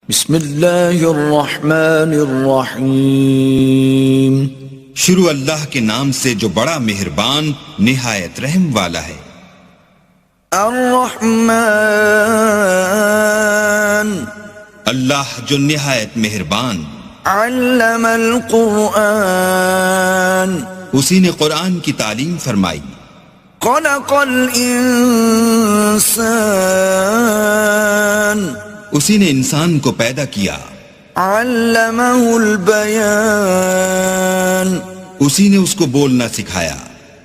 بسم اللہ الرحمن الرحیم۔ شروع اللہ کے نام سے جو بڑا مہربان نہایت رحم والا ہے۔ الرحمن، اللہ جو نہایت مہربان۔ علم القرآن، اسی نے قرآن کی تعلیم فرمائی۔ خلق الانسان، اسی نے انسان کو پیدا کیا۔ علمہ البیان، اسی نے اس کو بولنا سکھایا۔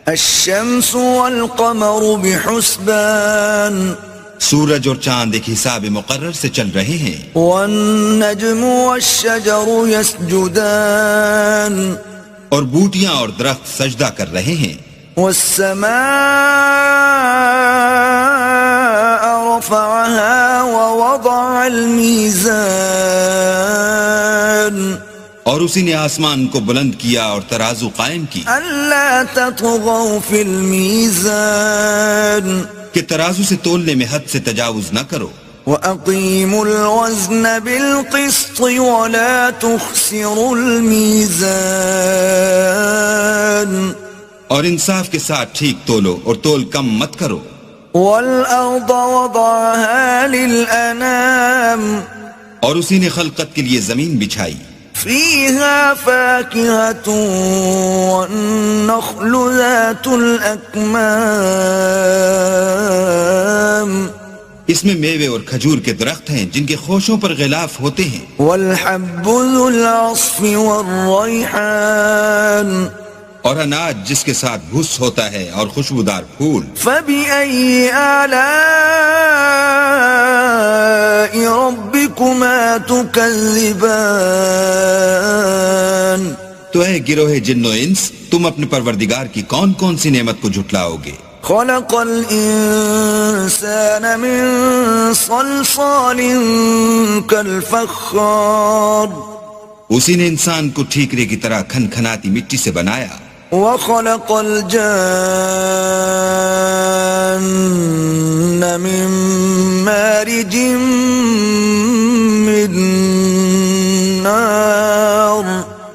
الشمس والقمر بحسبان، سورج اور چاند ایک حساب مقرر سے چل رہے ہیں۔ والنجم والشجر يسجدان، اور بوٹیاں اور درخت سجدہ کر رہے ہیں۔ والسماء رفعها ووضع الميزان، اور اسی نے آسمان کو بلند کیا اور ترازو قائم کی ألا تطغوا في الميزان، کہ ترازو سے تولنے میں حد سے تجاوز نہ کرو۔ وَأَقِيمُوا الْوَزْنَ بِالْقِسْطِ وَلَا تُخْسِرُوا الْمِيزَانَ، اور انصاف کے ساتھ ٹھیک تولو اور تول کم مت کرو۔ وَالْأَرْضَ وَضَعَهَا لِلْأَنَامِ، اور اسی نے خلقت کے لیے زمین بچھائی۔ فِيهَا فَاكِهَةٌ وَالنَّخْلُ ذَاتُ الْأَكْمَامِ، اس میں میوے اور کھجور کے درخت ہیں جن کے خوشوں پر غلاف ہوتے ہیں۔ وَالْحَبُّ ذُو الْعَصْفِ وَالرَّيْحَانِ، اور اناج جس کے ساتھ بھس ہوتا ہے اور خوشبودار پھول۔ فَبِأَيِّ آلَاءِ رَبِّكُمَا تُكَذِّبَانِ، تو اے گروہ جن و انس، تم اپنے پروردگار کی کون کون سی نعمت کو جھٹلاؤ گے؟ خلق الانسان من صلصال كالفخار، اسی نے انسان کو ٹھیکرے کی طرح کھن کھناتی مٹی سے بنایا۔ وخلق الجان من مارج من نار،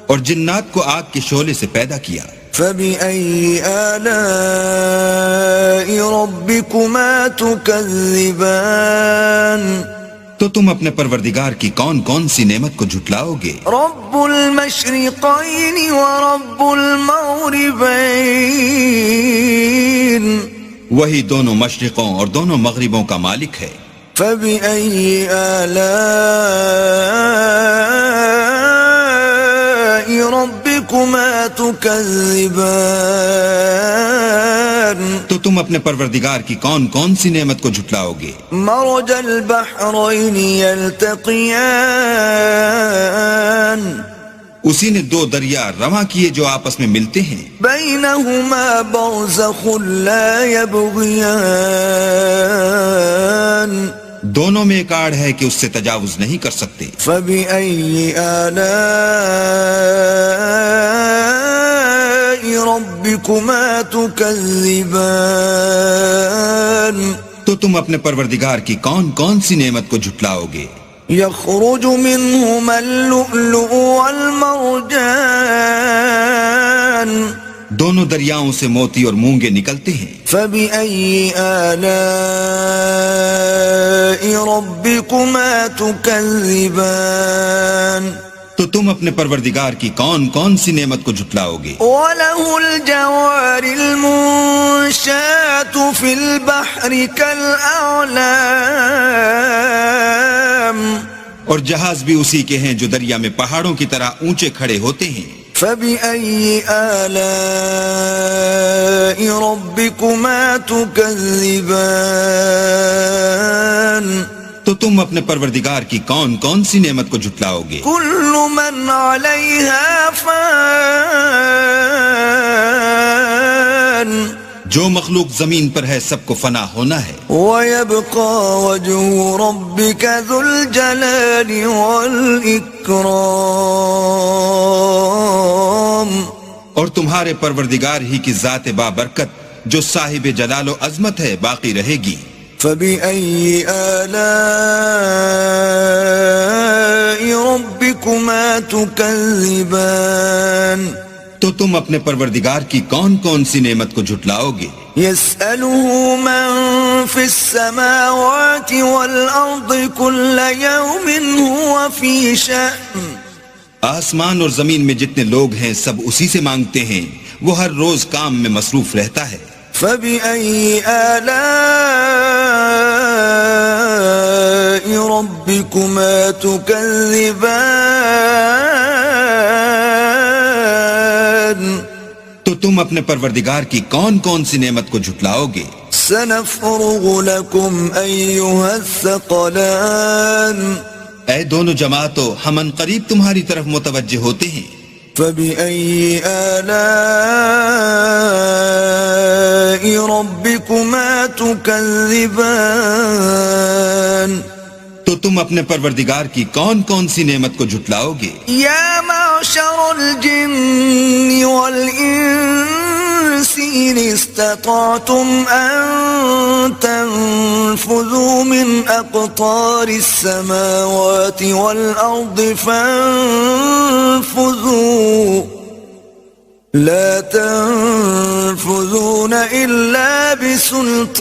اور جنات کو آگ کے شعلے سے پیدا کیا۔ فَبِأَيِّ آلَاءِ رَبِّكُمَا تُكَذِّبَانِ، تو تم اپنے پروردگار کی کون کون سی نعمت کو جھٹلاؤ گے؟ رب المشرقین ورب المغربین، وہی دونوں مشرقوں اور دونوں مغربوں کا مالک ہے۔ فَبِأَيِّ آلَاءِ رَبِّكُمَا تُكَذِّبَانِ، تو تم اپنے پروردگار کی کون کون سی نعمت کو جھٹلاؤ گے؟ مرج البحرین یلتقیان، اسی نے دو دریا رواں کیے جو آپس میں ملتے ہیں۔ بینہما برزخ لا یبغیان، دونوں میں ایک آڑ ہے کہ اس سے تجاوز نہیں کر سکتے۔ فَبِأَيِّ آلَاءِ رَبِّكُمَا تُكَذِّبَانِ، تو تم اپنے پروردگار کی کون کون سی نعمت کو جھٹلاؤ گے؟ يخرج منهما اللؤلؤ والمرجان، دونوں دریاؤں سے موتی اور مونگے نکلتے ہیں۔ فَبِأَيِّ آلَاءِ رَبِّكُمَا تُكَذِّبَانِ، تو تم اپنے پروردگار کی کون کون سی نعمت کو جھٹلاؤ گے؟ وَلَهُ الْجَوَارِ الْمُنشَآتُ فِي الْبَحْرِ كَالْأَعْلَامِ، اور جہاز بھی اسی کے ہیں جو دریا میں پہاڑوں کی طرح اونچے کھڑے ہوتے ہیں۔ فَبِأَيِّ آلَاءِ رَبِّكُمَا تُكَذِّبَانِ، تو تم اپنے پروردگار کی کون کون سی نعمت کو جھٹلاؤ گے؟ كُلُّ مَنْ عَلَيْهَا فَانٍ، جو مخلوق زمین پر ہے سب کو فنا ہونا ہے۔ وَيَبْقَى وَجْهُ رَبِّكَ ذُو الْجَلَالِ وَالْإِكْرَامِ، اور تمہارے پروردگار ہی کی ذات بابرکت جو صاحب جلال و عظمت ہے باقی رہے گی۔ فَبِأَيِّ آلَاءِ ربكما تكذبان تو تم اپنے پروردگار کی کون کون سی نعمت کو جھٹلاؤ گے؟ يسأله من في السماوات والأرض كل يوم هو في شأن آسمان اور زمین میں جتنے لوگ ہیں سب اسی سے مانگتے ہیں، وہ ہر روز کام میں مصروف رہتا ہے۔ فبأي آلاء ربكما تكذبان تو تم اپنے پروردگار کی کون کون سی نعمت کو جھٹلاؤ گے؟ سنفرغ لكم أيها الثقلان اے دونوں جماعتوں، ہم ان قریب تمہاری طرف متوجہ ہوتے ہیں۔ فبأي آلاء ربكما تكذبان تو تم اپنے پروردگار کی کون کون سی نعمت کو جھٹلاؤ گے؟ يا معشر الجن والإنس إن استطعتم أن تنفذوا من أقطار السماوات والأرض فانفذوا لا تنفذون إلا بسلطان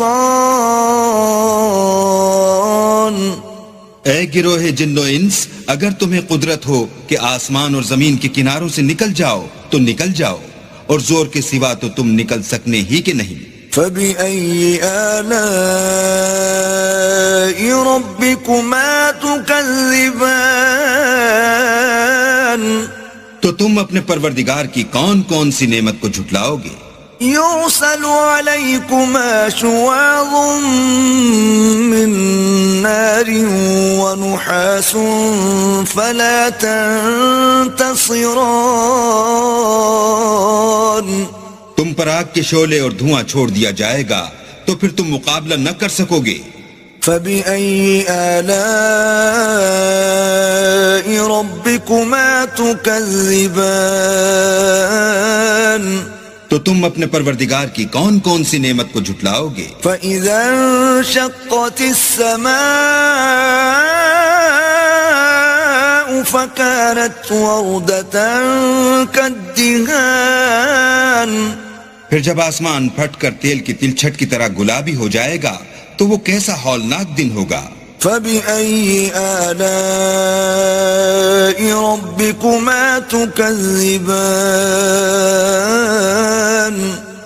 اے گروہ جن و انس، اگر تمہیں قدرت ہو کہ آسمان اور زمین کے کناروں سے نکل جاؤ تو نکل جاؤ، اور زور کے سوا تو تم نکل سکنے ہی کہ نہیں۔ فبأي آلاء ربكما تكذبان تو تم اپنے پروردگار کی کون کون سی نعمت کو جھٹلاؤ گے؟ يرسل عليكما شواظ من نار ونحاس فلا تنتصران تم پر آگ کے شعلے اور دھواں چھوڑ دیا جائے گا تو پھر تم مقابلہ نہ کر سکو گے۔ فبأي آلاء ربكما تكذبان تو تم اپنے پروردگار کی کون کون سی نعمت کو جھٹلاؤ گے؟ فإذا انشقت السماء فكانت وردة كالدهان پھر جب آسمان پھٹ کر تیل کی تلچھٹ کی طرح گلابی ہو جائے گا تو وہ کیسا ہولناک دن ہوگا۔ فبأي آلاء ربكما تكذبان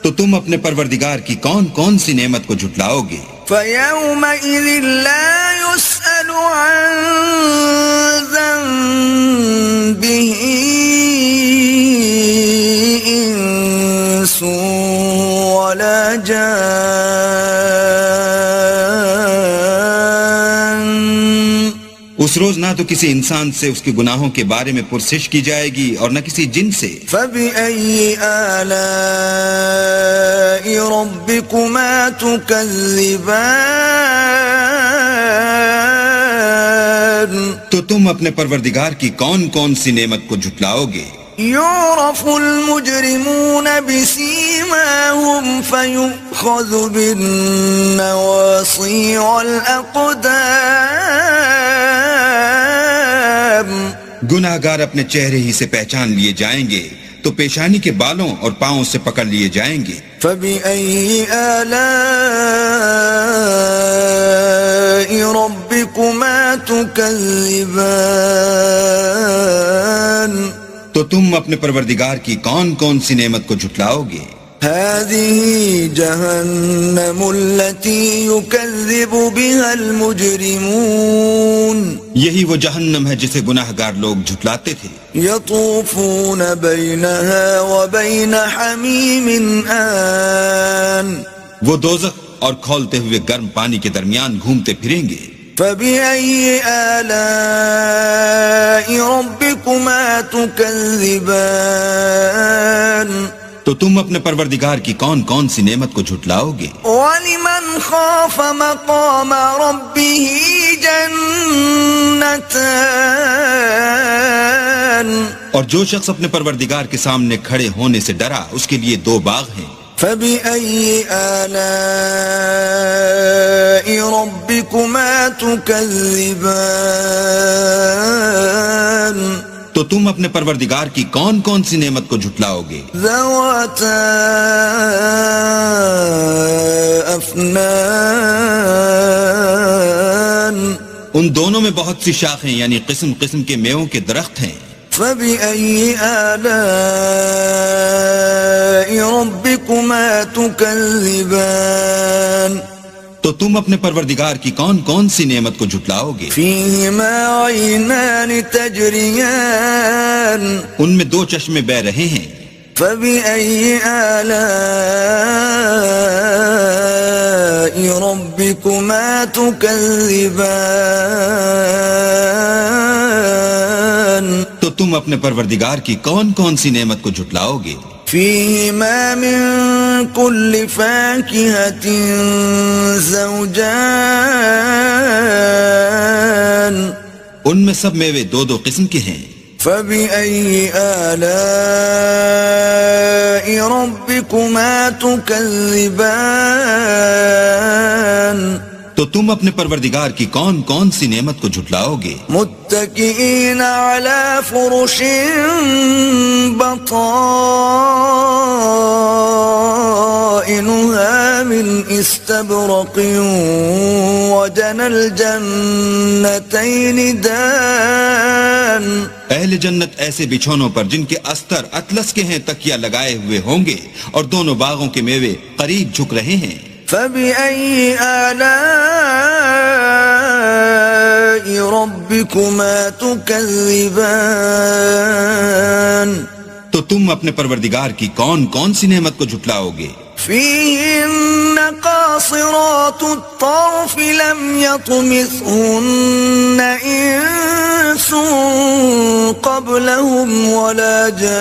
تو تم اپنے پروردگار کی کون کون سی نعمت کو جھٹلاؤ گے؟ فيومئذ لا يسأل عن ذنبه إنس ولا جان اس روز نہ تو کسی انسان سے اس کے گناہوں کے بارے میں پرسش کی جائے گی اور نہ کسی جن سے۔ فبأي آلاء ربكما تكذبان تو تم اپنے پروردگار کی کون کون سی نعمت کو جھٹلاؤ گے؟ يعرف المجرمون بسيماهم فيؤخذ بالنواصي والأقدام گناہ گار اپنے چہرے ہی سے پہچان لیے جائیں گے تو پیشانی کے بالوں اور پاؤں سے پکڑ لیے جائیں گے۔ فبأي آلاء ربكما تكذبان تو تم اپنے پروردگار کی کون کون سی نعمت کو جھٹلاؤ گے؟ هذه جهنم التي يكذب بها المجرمون یہی وہ جہنم ہے جسے گناہ گار لوگ جھٹلاتے تھے۔ يطوفون بينها وبين حميم آن وہ دوزخ اور کھولتے ہوئے گرم پانی کے درمیان گھومتے پھریں گے۔ فبأي آلاء ربكما تكذبان تو تم اپنے پروردگار کی کون کون سی نعمت کو جھٹلاؤ گے؟ ولمن خاف مقام ربه جنتان اور جو شخص اپنے پروردگار کے سامنے کھڑے ہونے سے ڈرا اس کے لیے 2 باغ ہیں۔ فبأي آلاء ربكما تكذبان تو تم اپنے پروردگار کی کون کون سی نعمت کو جھٹلاؤ گے؟ ذواتا افنان ان دونوں میں بہت سی شاخیں یعنی قسم قسم کے میووں کے درخت ہیں. فبأي آلاء ربكما تكذبان تو تم اپنے پروردگار کی کون کون سی نعمت کو جھٹلاؤ گے؟ فيهما عينان تجريان ان میں دو چشمے بہہ رہے ہیں. فبأي آلاء ربكما تكذبان تو تم اپنے پروردگار کی کون کون سی نعمت کو جھٹلاؤ گے؟ فيهما من كل فاكهة زوجان ان میں سب میوے دو دو قسم کے ہیں. فبأي آلاء ربكما تكذبان تو تم اپنے پروردگار کی کون کون سی نعمت کو جھٹلاؤ گے؟ متكئين على فرش بطائنها من استبرق وجنى الجنتين دان اہل جنت ایسے بچھونوں پر جن کے استر اطلس کے ہیں تکیہ لگائے ہوئے ہوں گے اور دونوں باغوں کے میوے قریب جھک رہے ہیں. فبأي آلاء ربكما تكذبان تو تم اپنے پروردگار کی کون کون سی نعمت کو جھٹلاؤ گے؟ فيهن قاصرات الطرف لم يطمثهن إنس قبلهم ولا جان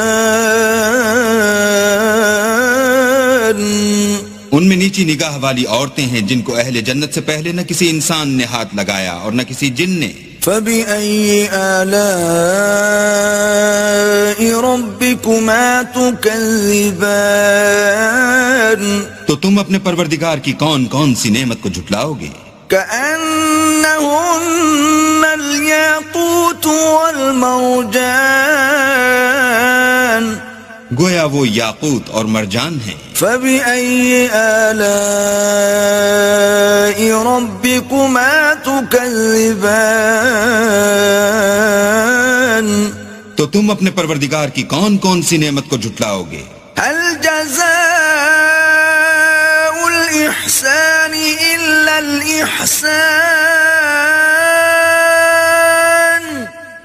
ان میں نیچی نگاہ والی عورتیں ہیں جن کو اہل جنت سے پہلے نہ کسی انسان نے ہاتھ لگایا اور نہ کسی جن نے. فبأي آلاء ربكما تكذبان تو تم اپنے پروردگار کی کون کون سی نعمت کو جھٹلاؤ گے؟ كأنهن الياقوت والمرجان گویا وہ یاقوت اور مرجان ہیں. فبأي آلاء ربكما تكذبان تو تم اپنے پروردگار کی کون کون سی نعمت کو جھٹلاؤ گے؟ هل جزاء الإحسان إلا الإحسان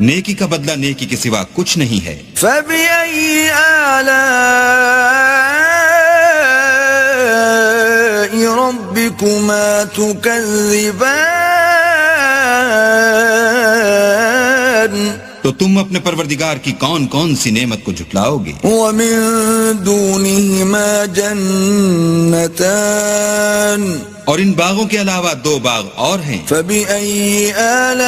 نیکی کا بدلہ نیکی کے سوا کچھ نہیں ہے. فبأي آلاء ربكما تكذبان تو تم اپنے پروردگار کی کون کون سی نعمت کو جھٹلاؤ گے؟ ومن دونهما جنتان اور ان باغوں کے علاوہ دو باغ اور ہیں. فبأي آلاء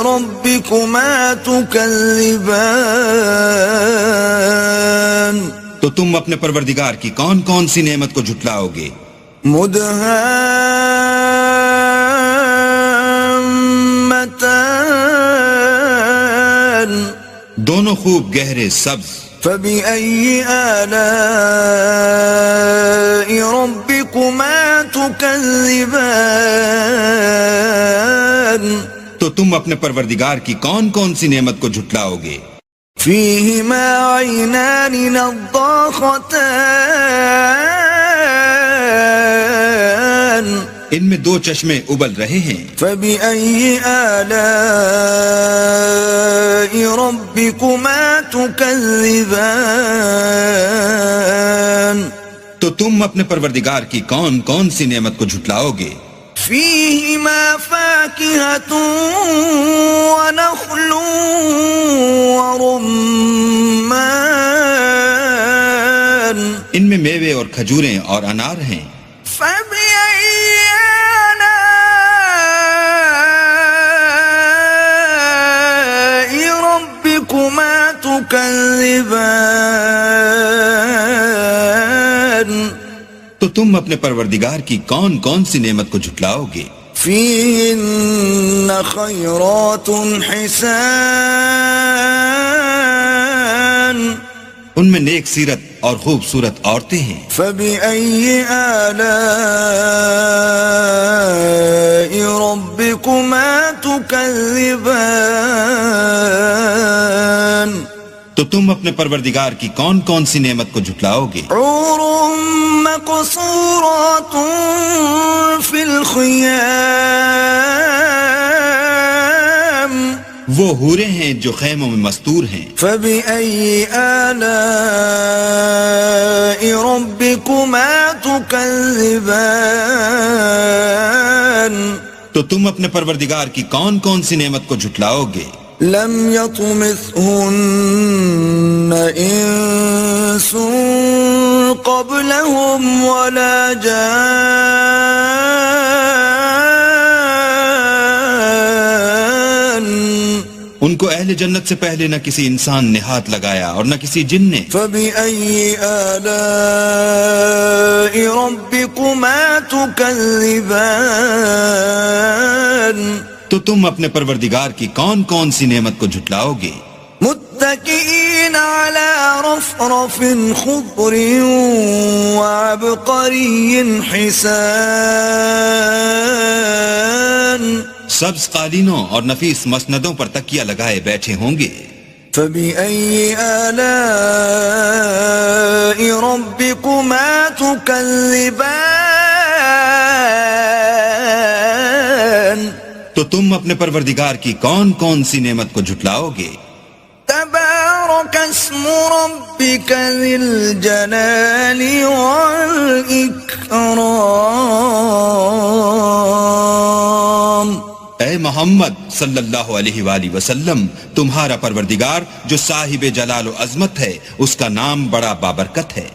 ربكما تكذبان تو تم اپنے پروردگار کی کون کون سی نعمت کو جھٹلاؤ گے؟ مدهامتان دونوں خوب گہرے سبز. فبأي آلاء ربكما تكذبان تو تم اپنے پروردگار کی کون کون سی نعمت کو جھٹلاؤ گے؟ فيهما عينان نضاختان ان میں دو چشمے ابل رہے ہیں. فبأي آلاء ربكما تكذبان تو تم اپنے پروردگار کی کون کون سی نعمت کو جھٹلاؤ گے؟ فيهما فاكهة ونخل ورمان ان میں میوے اور کھجوریں اور انار ہیں. فبأي آلاء ربكما تكذبان تو تم اپنے پروردگار کی کون کون سی نعمت کو جھٹلاؤ گے؟ فيهن خيرات حسان ان میں نیک سیرت اور خوبصورت عورتیں ہیں. فبأي آلاء ربكما تكذبان تو تم اپنے پروردگار کی کون کون سی نعمت کو جھٹلاؤ گے؟ حور مقصورات في الخيام وہ حوریں ہیں جو خیموں میں مستور ہیں. فبأي آلاء ربكما تكذبان تو تم اپنے پروردگار کی کون کون سی نعمت کو جھٹلاؤ گے؟ لم يطمثهن انس قبلهم ولا جان ان کو اہل جنت سے پہلے نہ کسی انسان نے ہاتھ لگایا اور نہ کسی جن نے. فبأي آلاء ربكما تكذبان تو تم اپنے پروردگار کی کون کون سی نعمت کو جھٹلاؤ گے؟ متكئين على رفرف خضر وعبقري حسان سبز قالینوں اور نفیس مسندوں پر تکیہ لگائے بیٹھے ہوں گے. فبأي آلاء ربكما تكذبان تو تم اپنے پروردگار کی کون کون سی نعمت کو جھٹلاؤ گے؟ تبارك اسم ربك ذي الجلال والإكرام. اے محمد صلی اللہ علیہ وآلہ وسلم، تمہارا پروردگار جو صاحب جلال و عظمت ہے، اس کا نام بڑا بابرکت ہے.